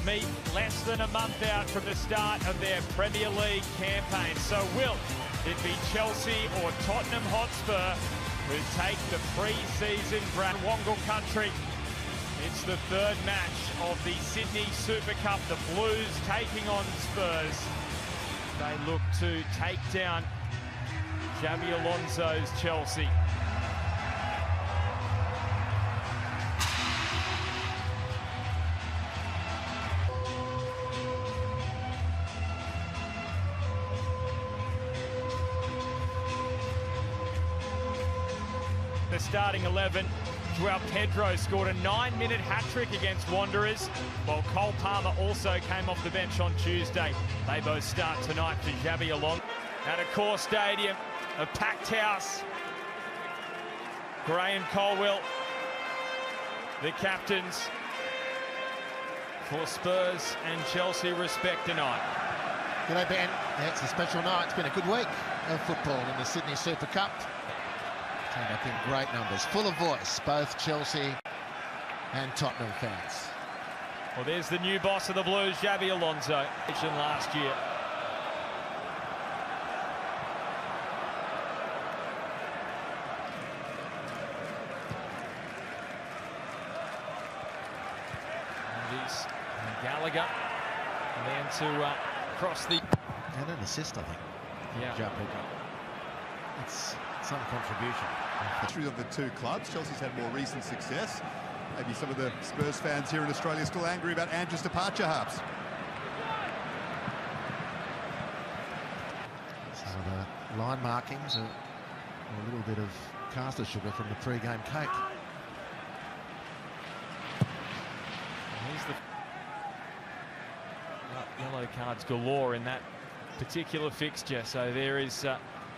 meet less than a month out from the start of their Premier League campaign. So will it be Chelsea or Tottenham Hotspur who take the pre-season Wongal country? It's the third match of the Sydney Super Cup. The Blues taking on Spurs. They look to take down Xabi Alonso's Chelsea. The starting 11, Joao Pedro scored a 9-minute hat-trick against Wanderers, while Cole Palmer also came off the bench on Tuesday. They both start tonight for Xabi Alonso. At Accor Stadium, a packed house. Graham Colwell, the captains for Spurs and Chelsea respect tonight. G'day Ben, it's a special night. It's been a good week of football in the Sydney Super Cup. Turned up in great numbers, full of voice, both Chelsea and Tottenham fans. Well, there's the new boss of the Blues, Xabi Alonso, last year. And Gallagher, and then to cross the... And an assist, I think. Yeah. Joao Pedro. It's some contribution. History of the two clubs. Chelsea's had more recent success. Maybe some of the Spurs fans here in Australia are still angry about Andrew's departure, perhaps. So the line markings are a little bit of caster sugar from the pre-game cake. Here's the yellow cards galore in that particular fixture, so there is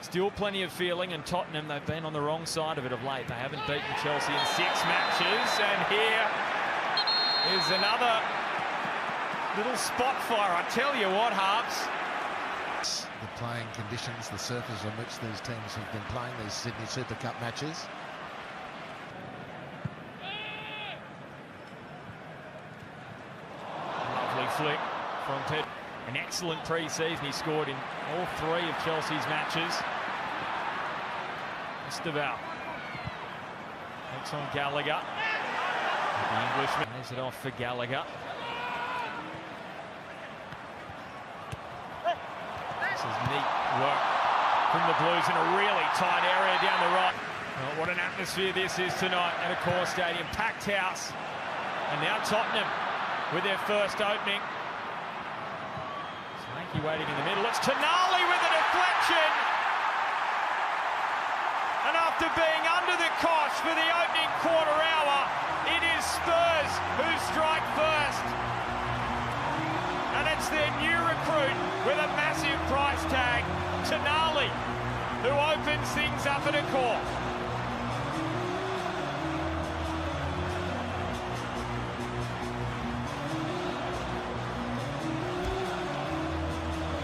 still plenty of feeling, and Tottenham, they've been on the wrong side of it of late. They haven't beaten Chelsea in 6 matches, and here is another little spot fire. I tell you what, Harps. The playing conditions, the surface on which these teams have been playing these Sydney Super Cup matches. Lovely flick from Pedro. An excellent pre-season. He scored in all 3 of Chelsea's matches. Estevao takes on Gallagher. The Englishman plays it off for Gallagher. This is neat work from the Blues in a really tight area down the right. Well, what an atmosphere this is tonight at Accor Stadium. Packed house. And now Tottenham with their first opening. Swanky waiting in the middle. It's Tonali with a deflection. And after being under the cosh for the opening quarter hour, it is Spurs who strike first. And it's their new recruit with a massive price tag, Tonali, who opens things up at Accor.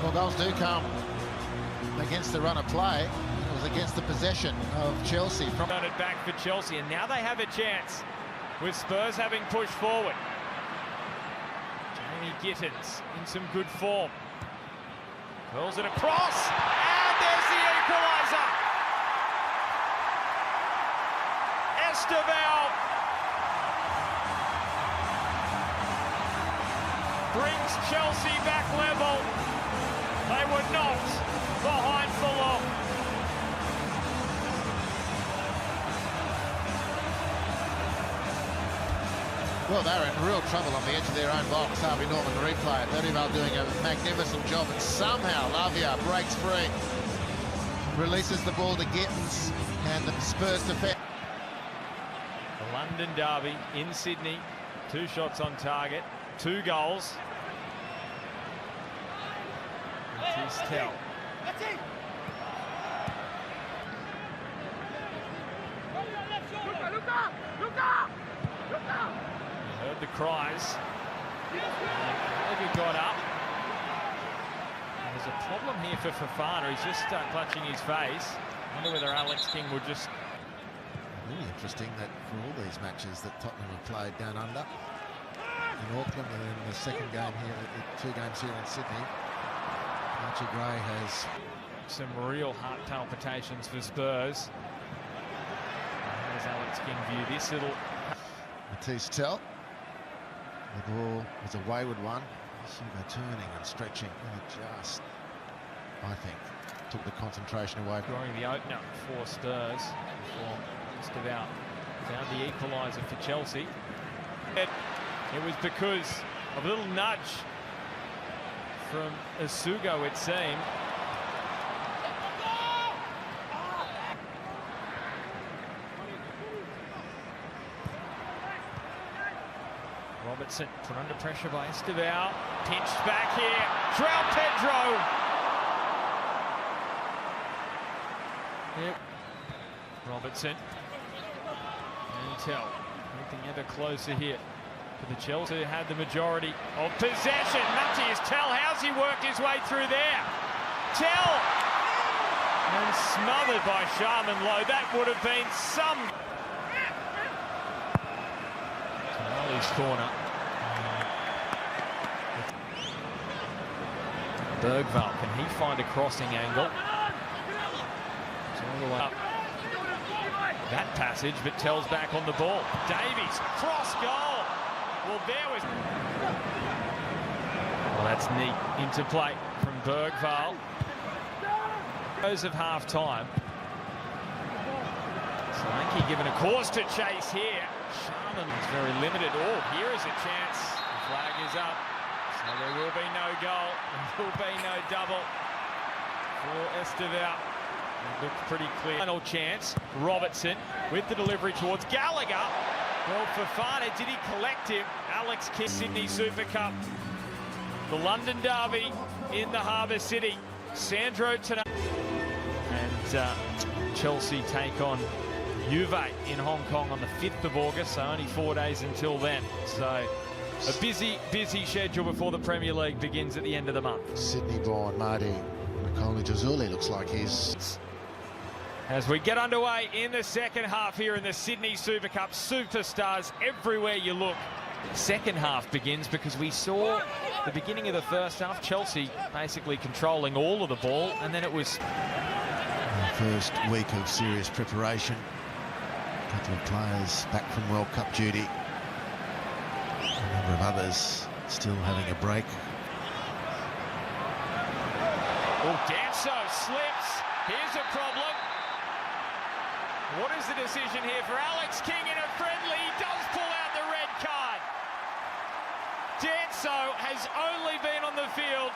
Well, goals do come against the run of play. It was against the possession of Chelsea. Got it back for Chelsea, and now they have a chance with Spurs having pushed forward. Jamie Gittins in some good form. Curls it across, and there's the equaliser. Estevao brings Chelsea back level. They were not behind for long. Well, they're in real trouble on the edge of their own box. Harvey Norman replay. Estevao doing a magnificent job, and somehow Lavia breaks free. Releases the ball to Gittins, and the Spurs defend. The London derby in Sydney. 2 shots on target, 2 goals. It is Tell. You heard the cries. Gallagher got up. And there's a problem here for Fofana. He's just clutching his face. I wonder whether Alex King would just... Really interesting that for all these matches that Tottenham have played down under, in Auckland and in the second game here, 2 games here in Sydney. Archie Gray has some real heart palpitations for Spurs. How does Alex King view this little... Mathys tell. The ball was a wayward one. Sugo turning and stretching, and it just, I think, took the concentration away. Drawing the opener for Spurs before estevao found the equaliser for Chelsea. It was because of a little nudge from Sugo, it seemed. Robertson put under pressure by estevao. Pinched back here. Joao Pedro. Yep. Robertson. And Tell. Anything ever closer here for the Chelsea, who had the majority of possession. Mathys Tell, how's he worked his way through there? Tell! And smothered by Sharman Lowe. That would have been some... Tonali's corner. Bergvall, can he find a crossing angle? It's all the way up that passage, but Tell's back on the ball. Davies, cross goal. Well, there was... Well, that's neat interplay from Bergvall. Close of half-time. Solanke given a course to chase here. Sharman is very limited. Oh, here is a chance. The flag is up. So there will be no goal. There will be no double for estevao. It looked pretty clear. Final chance. Robertson with the delivery towards Gallagher. Well, Fofana, did he collect him? Alex King, Sydney Super Cup. The London Derby in the Harbour City. Sandro tonight. And Chelsea take on Juve in Hong Kong on the 5th of August, so only 4 days until then. So a busy schedule before the Premier League begins at the end of the month. Sydney-born Marty Nicoli looks like he's... As we get underway in the second half here in the Sydney Super Cup, superstars everywhere you look. Second half begins because we saw the beginning of the first half, Chelsea basically controlling all of the ball, and then it was... First week of serious preparation. A couple of players back from World Cup duty. A number of others still having a break. Oh, Danso slips. Here's a problem. What is the decision here for Alex King in a friendly? He does pull out the red card. Danso has only been on the field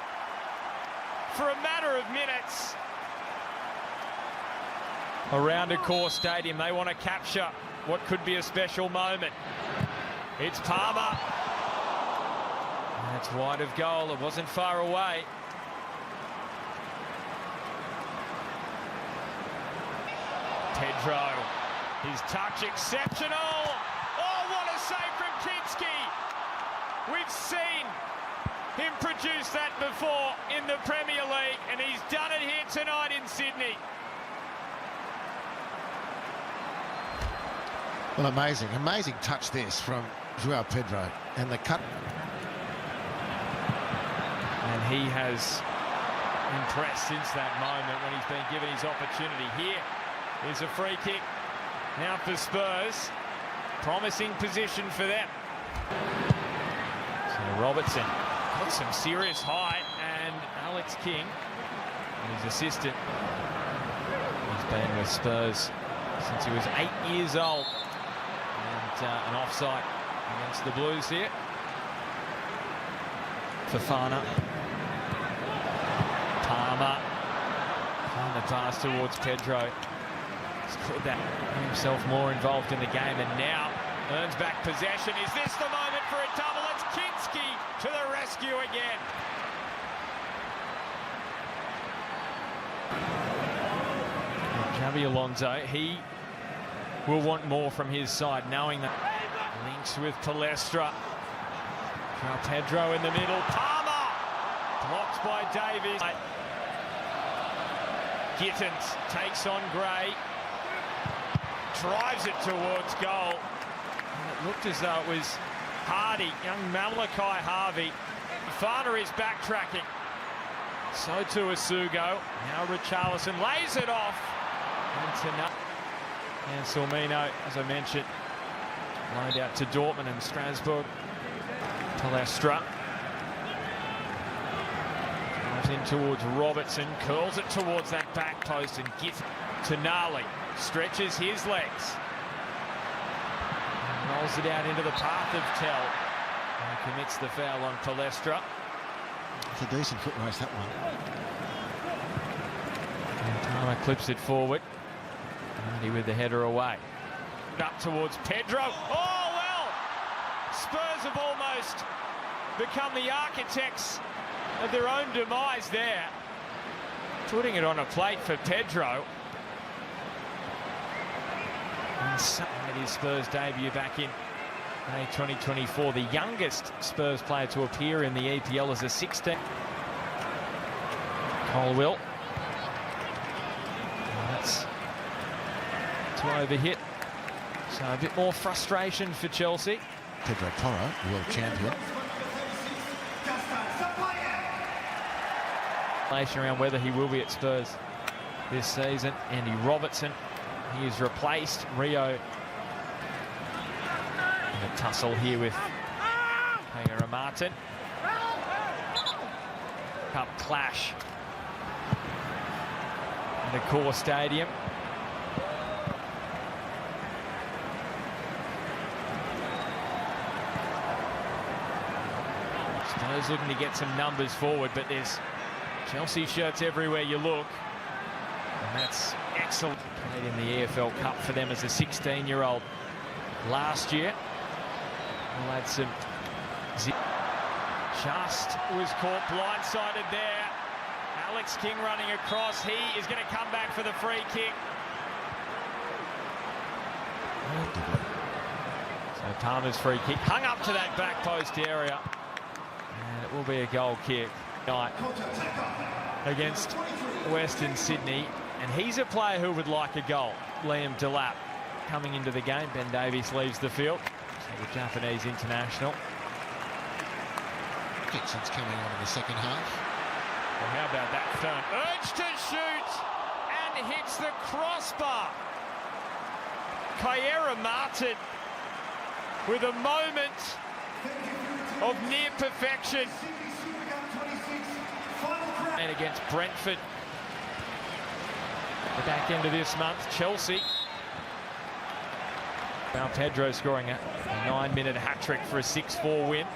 for a matter of minutes. Around Accor Stadium, they want to capture what could be a special moment. It's Palmer. That's wide of goal. It wasn't far away. Pedro, his touch exceptional. Oh, what a save from Kinski. We've seen him produce that before in the Premier League, and he's done it here tonight in Sydney. Well, amazing touch this from Joao Pedro, and the cut. And he has impressed since that moment when he's been given his opportunity. Here is a free kick now for Spurs. Promising position for them. So Robertson got some serious height, and Alex King, his assistant, he's been with Spurs since he was 8 years old. An offside against the Blues here. Fofana. Palmer. And the pass towards Pedro. He's put that himself more involved in the game, and now earns back possession. Is this the moment for a double? It's Kinski to the rescue again. Xabi Alonso, he will want more from his side, knowing that links with Palestra. Joao Pedro in the middle. Palmer blocked by Davies. Gittins takes on Gray, drives it towards goal. And it looked as though it was Hardy, young Malachi Harvey. Fana is backtracking. So too is Sugo. Now Richarlison lays it off. And Salmino, as I mentioned, loaned out to Dortmund and Strasbourg. Palestra. Drives in towards Robertson, curls it towards that back post and gives to Nali. Stretches his legs. And rolls it out into the path of Tell. And commits the foul on Palestra. It's a decent foot race, that one. And Tama clips it forward. Hardy with the header away. Up towards Pedro. Oh, well! Spurs have almost become the architects of their own demise there. Putting it on a plate for Pedro. And made his Spurs debut back in May 2024. The youngest Spurs player to appear in the EPL as a 16. Colwill. That's to overhit. So a bit more frustration for Chelsea. Pedro Porro, world champion. Around whether he will be at Spurs this season. Andy Robertson, he is replaced. Rio in a tussle here with Hager Martin. Cup clash in the core stadium. Spurs looking to get some numbers forward, but there's Chelsea shirts everywhere you look. And that's excellent. Played in the EFL Cup for them as a 16-year-old last year. We'll add some... Just was caught blindsided there. Alex King running across. He is going to come back for the free kick. So Palmer's free kick hung up to that back post area. And it will be a goal kick night against Western Sydney. And he's a player who would like a goal. Liam Delap coming into the game. Ben Davies leaves the field. So the Japanese international. Dixon's coming on in the second half. Well, how about that turn? Urge to shoot and hits the crossbar. Kyera Martin with a moment of near perfection. And against Brentford. The back end of this month, Chelsea. Joao Pedro scoring a 9-minute hat-trick for a 6-4 win.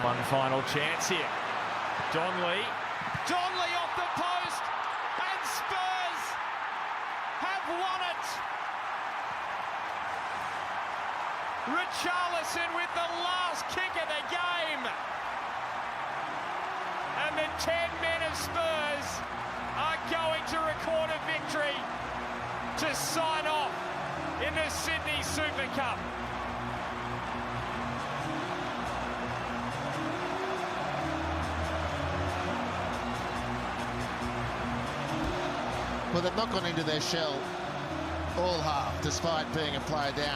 One final chance here. Donley off the post, and Spurs have won it. Richarlison with the last kick of the game. And the 10 men of Spurs are going to record a victory to sign off in the Sydney Super Cup. Well, they've not gone into their shell all half, despite being a player down.